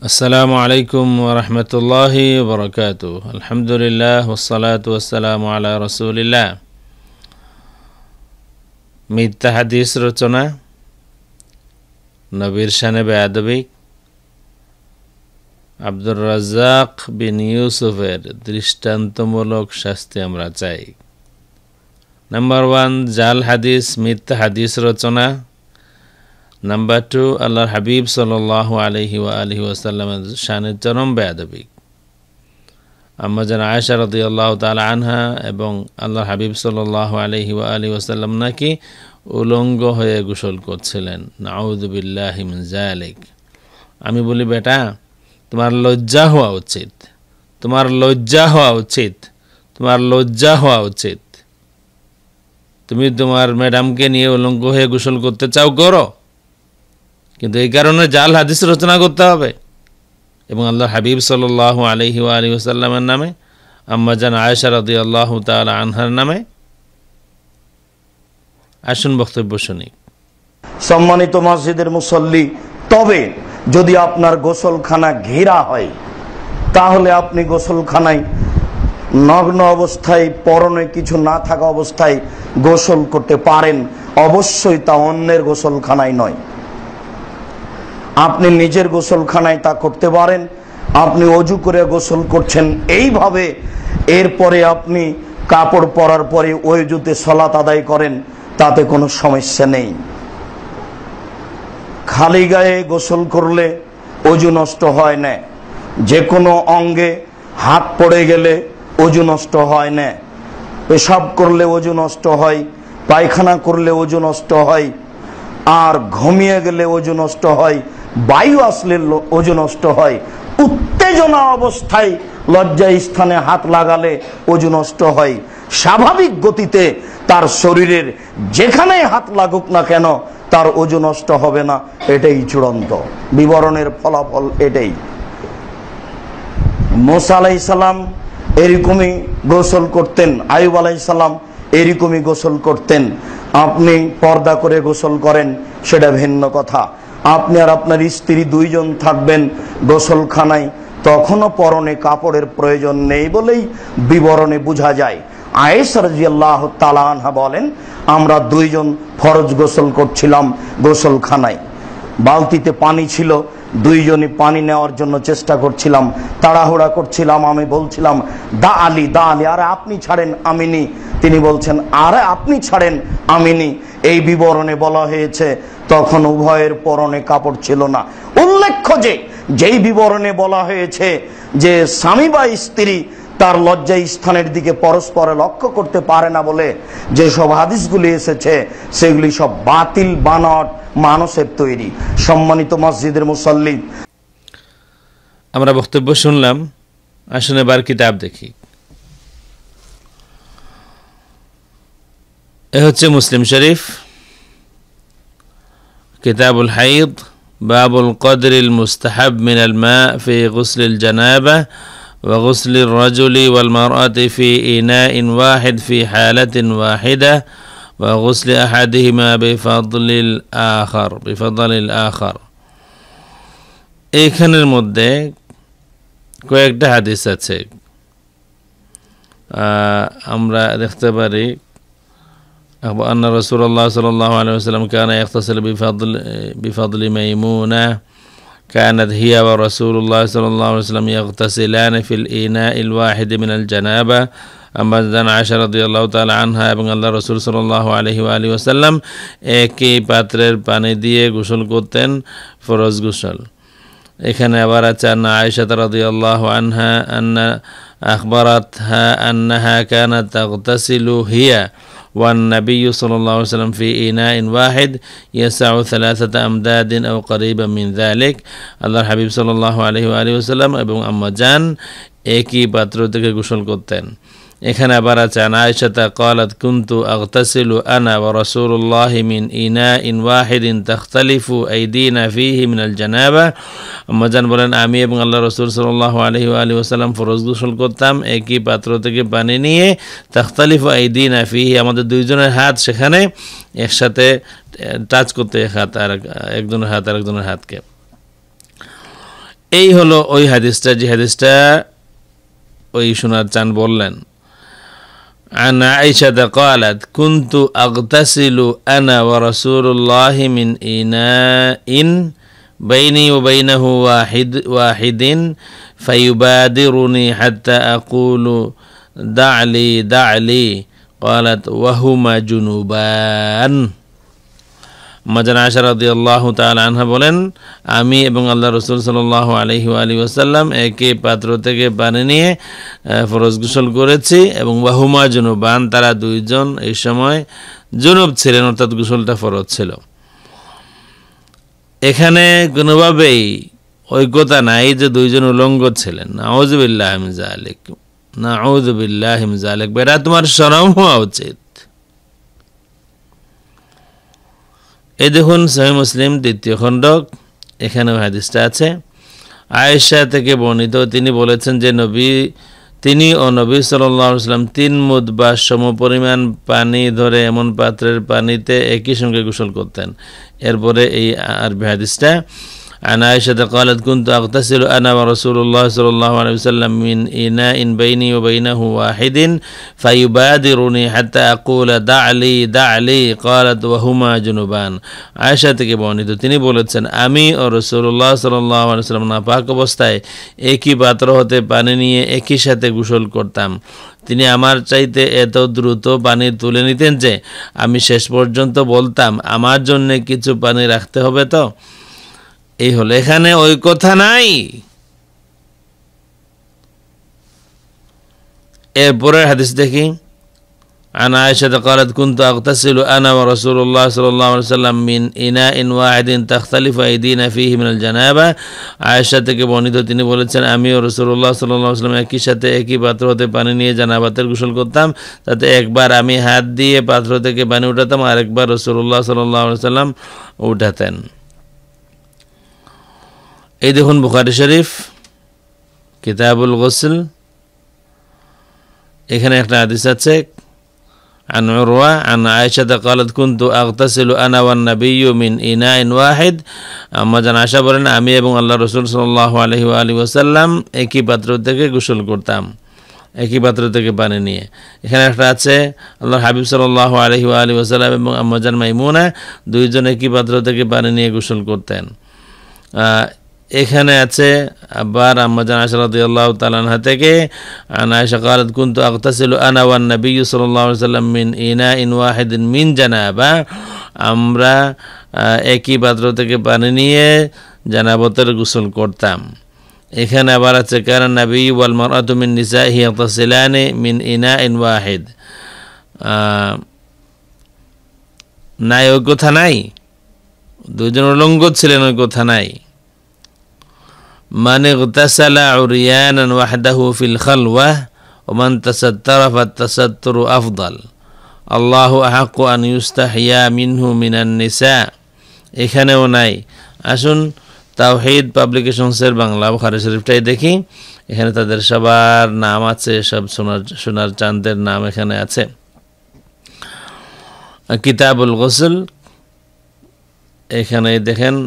আসসালামু আলাইকুম ওয়া রাহমাতুল্লাহি ওয়া বারাকাতুহু। আলহামদুলিল্লাহ ওয়াসসালাতু ওয়াসসালামু আলা রাসূলিল্লাহ। মিথ্যা হাদিস রচনা, নবীর শানে বেয়াদবি, আব্দুর রাজ্জাক বিন ইউসুফের দৃষ্টান্তমূলক শাস্তি আমরা চাই। নাম্বার 1, জাল হাদিস, মিথ্যা হাদিস রচনা। নাম্বার 2, আল্লাহর হাবিব সাল্লাল্লাহু আলাইহি ওয়া আলিহি ওয়াসাল্লামের শানে চরম বেয়াদবি। আম্মা জান আয়েশা রাদিয়াল্লাহু তাআলা আনহা এবং আল্লাহর হাবিব সাল্লাল্লাহু আলাইহি ওয়া আলিহি ওয়াসাল্লাম নাকি উলঙ্গ হয়ে গোসল করছিলেন। নাউযু বিল্লাহি মিন যালিক। আমি বলি, বেটা, তোমার লজ্জা হওয়া উচিত, তোমার লজ্জা হওয়া উচিত, তোমার লজ্জা হওয়া উচিত। তুমি তোমার ম্যাডামকে নিয়ে উলঙ্গ হয়ে গোসল করতে চাও, করো, কিন্তু এই কারণে জাল হাদিস রচনা করতে হবে এবং আল্লাহ হাবিব সাল্লাল্লাহু আলাইহি ওয়া আলিহি ওয়াসাল্লামের নামে, আম্মা জান আয়েশা রাদিয়াল্লাহু তাআলা আনহার নামে। আসুন বক্তব্য শুনি। সম্মানিত মসজিদের মুসল্লি, তবে যদি আপনার গোসলখানা ঘেরা হয় তাহলে আপনি গোসলখানায় নগ্ন অবস্থায়, পরনে কিছু না থাকা অবস্থায় গোসল করতে পারেন। অবশ্যই তা অন্যের গোসলখানায় নয়, আপনি নিজের গোসলখানায় তা করতে পারেন। আপনি অজু করে গোসল করছেন এইভাবে, এরপরে আপনি কাপড় পরার পরে অজুতে সালাত আদায় করেন, তাতে কোনো সমস্যা নেই। খালি গায়ে গোসল করলে অজু নষ্ট হয় না। যে কোনো অঙ্গে হাত পড়ে গেলে অজু নষ্ট হয় না। পেশাব করলে অজু নষ্ট হয়, পায়খানা করলে অজু নষ্ট হয়, আর ঘুমিয়ে গেলে অজু নষ্ট হয়, বায়ু আসলে অজু নষ্ট হয়, উত্তেজনা অবস্থায় লজ্জা স্থানে হাত লাগালে অজু নষ্ট হয়। স্বাভাবিক গতিতে তার শরীরের যেখানে হাত লাগুক না কেন তার অজু নষ্ট হবে না, এটাই চূড়ান্ত বিবরণের ফলাফল। এটাই মুসা আলাইহিস সালাম এরকমই গোসল করতেন, আইয়ুব আলাইহিস সালাম এরকমই গোসল করতেন। আপনি পর্দা করে গোসল করেন, সেটা ভিন্ন কথা। আপনি আর আপনার স্ত্রী দুইজন থাকবেন গোসলখানায়, তখনও পরনে কাপড়ের প্রয়োজন নেই বলেই বিবরণে বোঝা যায়। আয়েশা রাদিয়াল্লাহু তাআলা আনহা বলেন, আমরা দুইজন ফরজ গোসল করছিলাম গোসলখানায়, বালতিতে পানি ছিল, দুইজনই পানি নেওয়ার জন্য চেষ্টা করছিলাম, তাড়াহুড়া করছিলাম। আমি বলছিলাম, দা আলী, দা আলী, আরে আপনি ছাড়েন, আমি নি। তিনি বলছেন, আরে আপনি ছাড়েন, আমি নি। এই বিবরণে বলা হয়েছে তখন উভয়ের পরনে কাপড় ছিল না। উল্লেখ্য যে যেই বিবরণে বলা হয়েছে যে স্বামী বা স্ত্রী তার লজ্জা স্থানের দিকে পরস্পরে লক্ষ্য করতে পারে না বলে যেসব হাদিসগুলি এসেছে সেগুলি সব বাতিল, বানোয়াট, মানুষের তৈরি। সম্মানিত মসজিদের মুসল্লি, আমরা বক্তব্য শুনলাম, আসুন এবার কিতাব দেখি। এ হচ্ছে মুসলিম শরীফ, কিতাবুল হাইদ, বাবুল কদরিল মুস্তাহাব মিনাল মা ফি গুসলিল জানাবা ওয়া গুসলির রাজুলি ওয়াল মারআতি ফি ইনাইন ওয়াহিদ ফি হালাতিন ওয়াহিদা ওয়া গুসলি আহাদিহিমা বিফাদলিল আখার। এইখানের মধ্যে কয়েকটা হাদিস আছে, আমরা দেখতে পারি। أن رسول الله صلى الله عليه وسلم كان يغتسل بفضل ميمونة كانت هي ورسول الله صلى الله عليه وسلم يغتسلان في الإناء الواحد من الجنابة أما عائشة رضي الله تعالى عنها এবং আল্লাহ রাসূল সাল্লাল্লাহু আলাইহি ওয়া আলিহি ওয়াসাল্লাম একই পাত্রের পানি দিয়ে গোসল করতেন, ফরজ গোসল। এখানে আবার আছে আন্না আয়েশা রাদিয়াল্লাহু আনহা আন্না আখবারাতহা আন্নাহা কানাত তাগতাসিলু হিয়া والنبي صلى الله عليه وسلم في إناء واحد يسع 3 أمداد أو قريبا من ذلك। আল্লাহর হাবিব সাল্লাল্লাহু আলাইহি ওয়া আলিহি ওয়াসাল্লাম এবং আম্মা জান একই পাত্র থেকে গোসল করতেন। এখানে আবার আছে আয়েশা قالت كنت أغتسل أنا ورسول الله من إناء واحد تختلف أيدينا فيه من الجنابة। আম্মা জান বলেন, আমি এবং আল্লাহ রাসূল সাল্লাল্লাহু আলাইহি ওয়া আলিহি ওয়াসাল্লাম ফরজ গোসল করতাম একই পাত্র থেকে পানি নিয়ে, তাখতালিফু আইদিনা ফিহি, আমাদের দুইজনের হাত সেখানে একসাথে টাচ করতে, একজনের হাত আর একজনের হাতকে। এই হলো ওই হাদিসটা, যে হাদিসটা ওই সোনার চান বললেন। عن عائشة قالت كنت أغتسل أنا ورسول الله من إناء بيني وبينه واحد فيبادرني حتى أقول دع لي قالت وهما جنوبان। মাজান আয়েশা রাদিয়াল্লাহু তাআলা আনহা বলেন, আমি এবং আল্লাহ রাসূল সাল্লাল্লাহু আলাইহি ওয়া আলিহি ওয়াসাল্লাম একই পাত্র থেকে পানি নিয়ে ফরজ গোসল করেছি এবং ওয়াহুমা জুনুবান, তারা দুইজন এই সময় জুনুব ছিলেন, অর্থাৎ গোসলটা ফরজ ছিল। এখানে কোনোভাবেই ঐক্যতা নাই যে দুইজন উলঙ্গ ছিলেন। নাউযু বিল্লাহি মিন যালিক, নাউযু বিল্লাহি মিন যালিক। বেটা তোমার শরম হওয়া উচিত। এই দেখুন সহিহ মুসলিম 3য় খণ্ড, এখানেও হাদিসটা আছে। আয়েশা থেকে বর্ণিত, তিনি বলেছেন যে তিনি ও নবী সাল্লাল্লাহু আলাইহি ওয়াসাল্লাম 3 মুদ বা সমপরিমাণ পানি ধরে এমন পাত্রের পানিতে একই সঙ্গে গোসল করতেন। এরপরে এই আরবি হাদিসটা, عن عائشة قالت كنت أغتسل أنا ورسول الله صلى الله عليه وسلم من إناء بيني وبينه واحد فيبادرني حتى أقول دع لي قالت وهما جنوبان। আয়েশা থেকে বর্ণিত, তিনি বলেছেন, আমি ও রাসূলুল্লাহ সাল্লাল্লাহু আলাইহি ওয়াসাল্লাম নাপাক অবস্থায় একই পাত্র হতে পানি নিয়ে একই সাথে গোসল করতাম। তিনি আমার চাইতে এত দ্রুত পানি তুলে নিতেন যে আমি শেষ পর্যন্ত বলতাম, আমার জন্য কিছু পানি রাখতে হবে তো। এই হলো, এখানে ওই কথা নাই। এরপরের হাদিস দেখি। عن عائشة قالت كنت أغتسل أنا ورسول الله صلى الله عليه وسلم من إناء واحد تختلف أيدينا فيه من الجنابة। আয়েশা থেকে বর্ণিত, তিনি বলেছেন, আমি ও রাসূলুল্লাহ সাল্লাল্লাহু আলাইহি ওয়াসাল্লাম একই সাথে একই পাত্র হতে পানি নিয়ে জানাবাতের গোসল করতাম। তাতে একবার আমি হাত দিয়ে পাত্র থেকে পানি উঠাতাম, আর একবার রাসূলুল্লাহ সাল্লাল্লাহু আলাইহি ওয়াসাল্লাম উঠাতেন। এই দেখুন বুখারী শরীফ কিতাবুল গোসল, এখানে একটা হাদিস আছে। عن عروة عن عائشة قالت كنت أغتسل أنا والنبي من إناء واحد। জান আয়েশা বলেন, আমি এবং আল্লাহ রাসূল সাল্লাল্লাহু আলাইহি ওয়া আলিহি ওয়াসাল্লাম একই পাত্র থেকে গোসল করতাম, একই পাত্র থেকে পানি নিয়ে। এখানে একটা আছে, আল্লাহর হাবিব সাল্লাল্লাহু আলাইহি ওয়া আলিহি ওয়াসাল্লাম এবং আম্মা জান মাইমুনা দুইজন একই পাত্র থেকে পানি নিয়ে গোসল করতেন। এখানে আছে আবার আম্মা জান আয়েশা রাদিয়াল্লাহু তাআলা আনহা থেকে, আয়েশা قالت كنت أغتسل أنا والنبي صلى الله عليه وسلم من إناء واحد من جنابة। আমরা একই পাত্র থেকে পানি নিয়ে জানাবতের গোসল করতাম। এখানে আবার আছে কানা নবী ওয়াল মারআতু মিন নিসাইহি ইয়াগতাসিলানি মিন ইনাইন ওয়াহিদ। নাই, ওই কথা নাই, দুজন উলঙ্গ ছিলেন, ওই কথা নাই। من اغتسل عريانا وحده في الخلوة ومن تستر فالتستر أفضل الله أحق أن يستحيا منه من النساء। এখানেও নাই। আসুন তাওহীদ পাবলিকেশনসের বাংলা বুখারী শরীফটাই দেখি। এখানে তাদের সবার নাম আছে, সব সোনার চাঁদের নাম এখানে আছে। কিতাবুল গোসল, এখানে দেখেন,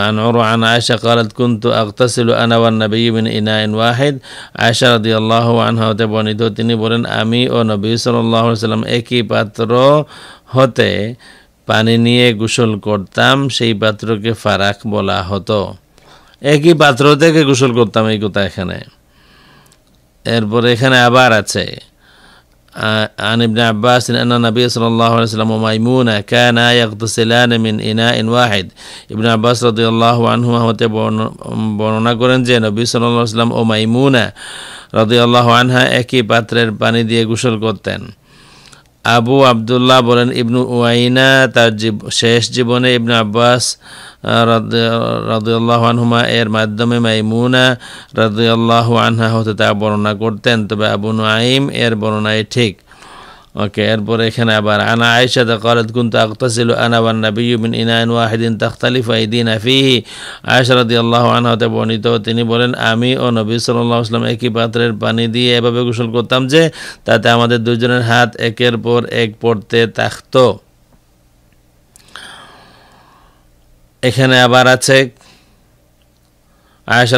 عن عروة عن عائشة قالت كنت أغتسل أنا والنبي من إناء واحد। আয়েশা রাদিয়াল্লাহু আনহা হতে বর্ণিত, তিনি বলেন, আমি ও নবী সাল্লাল্লাহু আলাইহি ওয়াসাল্লাম একই পাত্র হতে পানি নিয়ে গোসল করতাম, সেই পাত্রকে ফারাক বলা হতো। একই পাত্র থেকে গোসল করতাম, এই কথা এখানে। এরপর এখানে আবার আছে, عن ابن عباس أن النبي صلى الله عليه وسلم وميمونة كانا يغتسلان من إناء واحد। ইবনে আব্বাস রাদিয়াল্লাহু আনহুমা হতে বর্ণনা করেন যে নবী সাল্লাল্লাহু আলাইহি ওয়াসাল্লাম ও মাইমুনা রাদিয়াল্লাহু আনহা একই পাত্রের পানি দিয়ে গোসল করতেন। আবু আব্দুল্লাহ বলেন, ইবনু উয়াইনা তার শেষ জীবনে ইবনে আব্বাস রাদিয়াল্লাহু আনহুমা এর মাধ্যমে মাইমুনা রাদিয়াল্লাহু আনহা হতে তা বর্ণনা করতেন, তবে আবু নুআইম এর বর্ণনাই ঠিক। ওকে, এরপরে এখানে আবার আনা আয়েশা قالت كنت أغتسل أنا والنبي من إناء واحد تختلف أيدينا فيه। আয়েশা রাদিয়াল্লাহু আনহা হতে বর্ণিত, তিনি বলেন, আমি ও নবী সাল্লাল্লাহু আলাইহি ওয়াসাল্লাম একই পাত্রের পানি দিয়ে এভাবে গোসল করতাম যে তাতে আমাদের দুজনের হাত একের পর এক পড়তে থাকত। এখানে আবার আছে, আয়েশা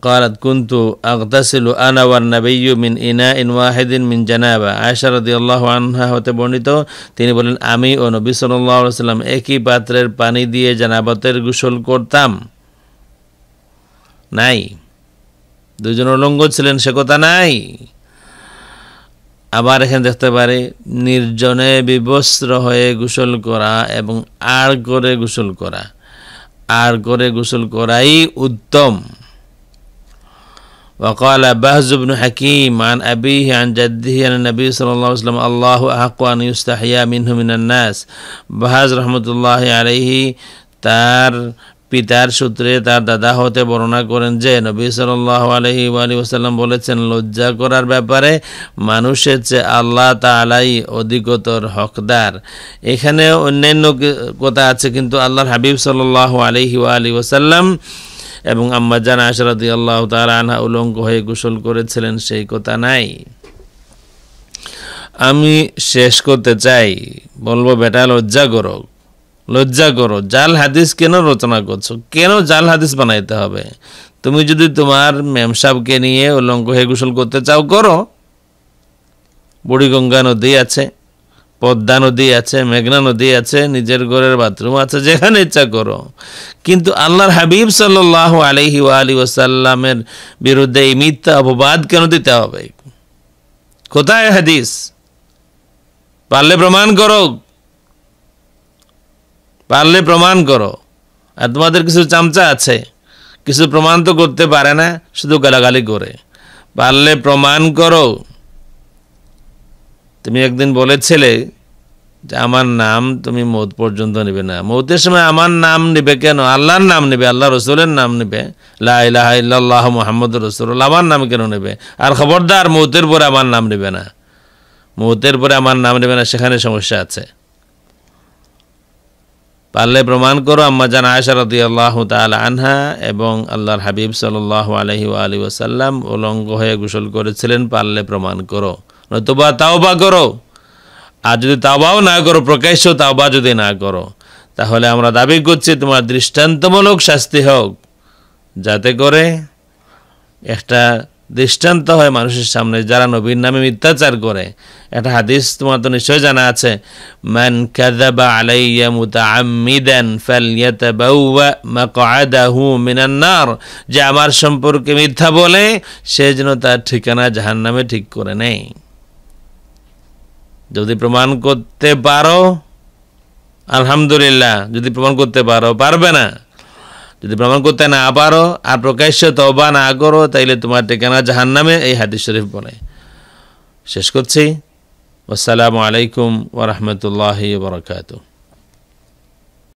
قالت كنت أغتسل أنا والنبي من إناء واحد من جنابة। আয়েশা রাদিয়াল্লাহু আনহা হতে বর্ণিত, তিনি বলেন আমি ও নবী সাল্লাল্লাহু আলাইহি ওয়াসাল্লাম একই পাত্রের পানি দিয়ে জানাবতের গোসল করতাম। নাই, দুজন উলঙ্গ ছিলেন সে কথা নাই। আবার এখানে দেখতে পারি নির্জনে বিবস্ত্র হয়ে গোসল করা এবং আর করে গোসল করা, আর করে গোসল করাই উত্তম। وقال بهز بن حكيم عن أبيه عن جده عن النبي صلى الله عليه وسلم الله أحق أن يستحيا منه من الناس। বাহাজ রহমতুল্লাহ আলাইহি তার পিতার সূত্রে তার দাদা হতে বর্ণনা করেন যে নবী সাল্লাল্লাহু আলাইহি ওয়াসাল্লাম বলেছেন, লজ্জা করার ব্যাপারে মানুষের চেয়ে আল্লাহ তাআলাই অধিকতর হকদার। এখানে অন্যান্য কথা আছে, কিন্তু আল্লাহর হাবিব সাল্লাল্লাহু আলাইহি ওয়াসাল্লাম এবং আম্মা জান আয়েশা রাদিয়াল্লাহু তাআলা আনহা উলঙ্গ হয়ে গোসল করেছিলেন সেই কথা নাই। আমি শেষ করতে চাই, বলবো বেটা লজ্জা করো, লজ্জা করো। জাল হাদিস কেন রচনা করছো? কেন জাল হাদিস বানাইতে হবে? তুমি যদি তোমার মেম সাহেবকে নিয়ে উলঙ্গ হয়ে গোসল করতে চাও করো। বুড়িগঙ্গা নদী আছে, পদ্মা নদী আছে, মেঘনা নদী আছে, নিজের ঘরের বাথরুম আছে, যেখানে ইচ্ছা করো। কিন্তু আল্লাহর হাবিব সাল্লাল্লাহু আলাইহি ওয়াসাল্লামের বিরুদ্ধে এই মিথ্যা অপবাদ কেন দিতে হবে? কোথায় হাদিস? পারলে প্রমাণ করো, পারলে প্রমাণ করো। আর তোমাদের কিছু চামচা আছে, কিছু প্রমাণ তো করতে পারে না, শুধু গালাগালি করে। পারলে প্রমাণ করো। তুমি একদিন বলেছিলে যে আমার নাম তুমি মৌত পর্যন্ত নেবে না। মৌতের সময় আমার নাম নেবে কেন? আল্লাহর নাম নেবে, আল্লাহ রসুলের নাম নেবে, লা ইলাহা ইল্লাল্লাহু মুহাম্মাদুর রাসূলুল্লাহ, আমার নাম কেন নেবে? আর খবরদার মৌতের পরে আমার নাম নেবে না, মৌতের পরে আমার নাম নেবে না, সেখানে সমস্যা আছে। পারলে প্রমাণ করো। আম্মা জান আয়েশা রাদিয়াল্লাহু তাআলা আনহা এবং আল্লাহর হাবিব সাল্লাল্লাহু আলাইহি ওয়াসাল্লাম উলঙ্গ হয়ে গোসল করেছিলেন, পারলে প্রমাণ করো, নতুবা তাওবা করো। আর যদি তাওবাও না করো, প্রকাশ্য তাওবা যদি না করো, তাহলে আমরা দাবি করছি তোমার দৃষ্টান্তমূলক শাস্তি হোক, যাতে করে একটা দৃষ্টান্ত হয় মানুষের সামনে যারা নবীর নামে মিথ্যাচার করে। একটা হাদিস তোমার তো নিশ্চয় জানা আছে, মান কাযাবা আলাইয়া মুতাআম্মিদান ফালইয়াতাবাওয়া মাকআদাহু মিনান নার, যে আমার সম্পর্কে মিথ্যা বলে সে যেন তার ঠিকানা জাহান্নামে ঠিক করে নেয়। যদি প্রমাণ করতে পারো আলহামদুলিল্লাহ, যদি প্রমাণ করতে পারো, পারবে না যদি প্রমাণ করতে না পারো আর প্রকাশ্য তওবা না করো, তাইলে তোমার ঠিকানা জাহান্নামে, এই হাদিস শরীফ বলে। শেষ করছি। আসসালামু আলাইকুম ওয়া রাহমাতুল্লাহি ওয়া বারাকাতুহু।